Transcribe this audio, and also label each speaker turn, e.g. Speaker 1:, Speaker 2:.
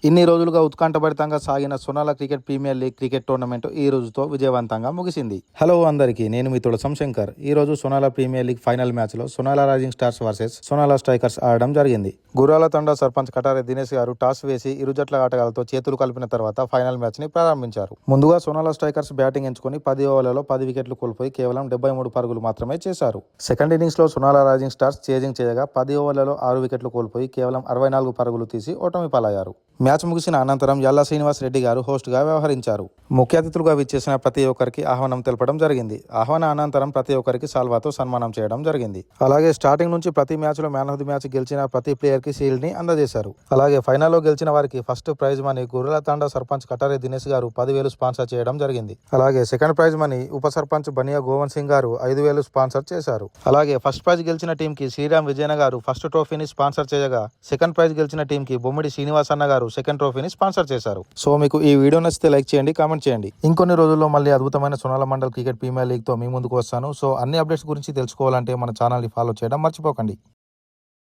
Speaker 1: ఇన్ని రోజులుగా ఉత్కంఠభరితంగా సాగిన Sonala cricket premier league cricket tournament ఈ రోజుతో విజయవంతంగా ముగిసింది. హలో అందరికీ, నేను మీ తులసం శంకర్. ఈ రోజు Sonala premier league final match లో Sonala rising stars versus Sonala strikers ఆడడం జరిగింది. గుర్రాల తండా సర్పంచ్ కటారే దినేష్ గారు టాస్ వేసి ఇరు జట్ల ఆటగాళ్లతో చేతులు కలిపిన తర్వాత ఫైనల్ మ్యాచ్ ని ప్రారంభించారు. ముందుగా సోనాల స్ట్రైకర్స్ బ్యాటింగ్ ఎంచుకుని 10 ఓవర్లలో 10 వికెట్లు కోల్పోయి కేవలం 73 పరుగులు మాత్రమే చేశారు. సెకండ్ ఇన్నింగ్స్ లో సోనాల రైజింగ్ స్టార్స్ చేజింగ్ చేయగా 10 ఓవర్లలో 6 వికెట్లు కోల్పోయి కేవలం 64 పరుగులు తీసి ఓటమి పాలయ్యారు. మ్యాచ్ ముగిసిన అనంతరం యల్లా శ్రీనివాస్ రెడ్డి గారు హోస్ట్ గా వ్యవహరించారు. ముఖ్య అతిథులుగా విచ్చేసిన ప్రతి ఒక్కరికి ఆహ్వానం తెలపడం జరిగింది. ఆహ్వాన అనంతరం ప్రతి ఒక్కరికి సాల్వాతో సన్మానం చేయడం జరిగింది. అలాగే స్టార్టింగ్ నుంచి ప్రతి మ్యాచ్ లో మ్యాన్ ఆఫ్ ది మ్యాచ్ గెలిచిన ప్రతి ప్లేయర్ కి షీల్డ్ ని అందజేశారు. అలాగే ఫైనల్లో గెలిచిన వారికి ఫస్ట్ ప్రైజ్ మనీ గుర్రాల తాండా సర్పంచ్ కటారే దినేష్ గారు 10,000 స్పాన్సర్ చేయడం జరిగింది. అలాగే సెకండ్ ప్రైజ్ మనీ ఉప సర్పంచ్ బనియా గోవన్ సింగ్ గారు 5,000 స్పాన్సర్ చేశారు. అలాగే ఫస్ట్ ప్రైజ్ గెలిచిన టీం కి శ్రీరామ్ విజయన గారు ఫస్ట్ ట్రోఫీని స్పాన్సర్ చేయగా, సెకండ్ ప్రైజ్ గెలిచిన టీం కి బొమ్మిడి శ్రీనివాస్ అన్న గారు సెకండ్ ట్రోఫీని స్పాన్సర్ చేశారు. సో మీకు ఈ వీడియో నచ్చితే లైక్ చేయండి, కామెంట్ చేయండి. ఇంకొన్ని రోజుల్లో మళ్ళీ అద్భుతమైన Sonala mandal cricket premier league తో మీ ముందుకు వస్తాను. సో అన్ని అప్డేట్స్ గురించి తెలుసుకోవాలంటే మన ఛానల్ ని ఫాలో చేయడం మర్చిపోకండి.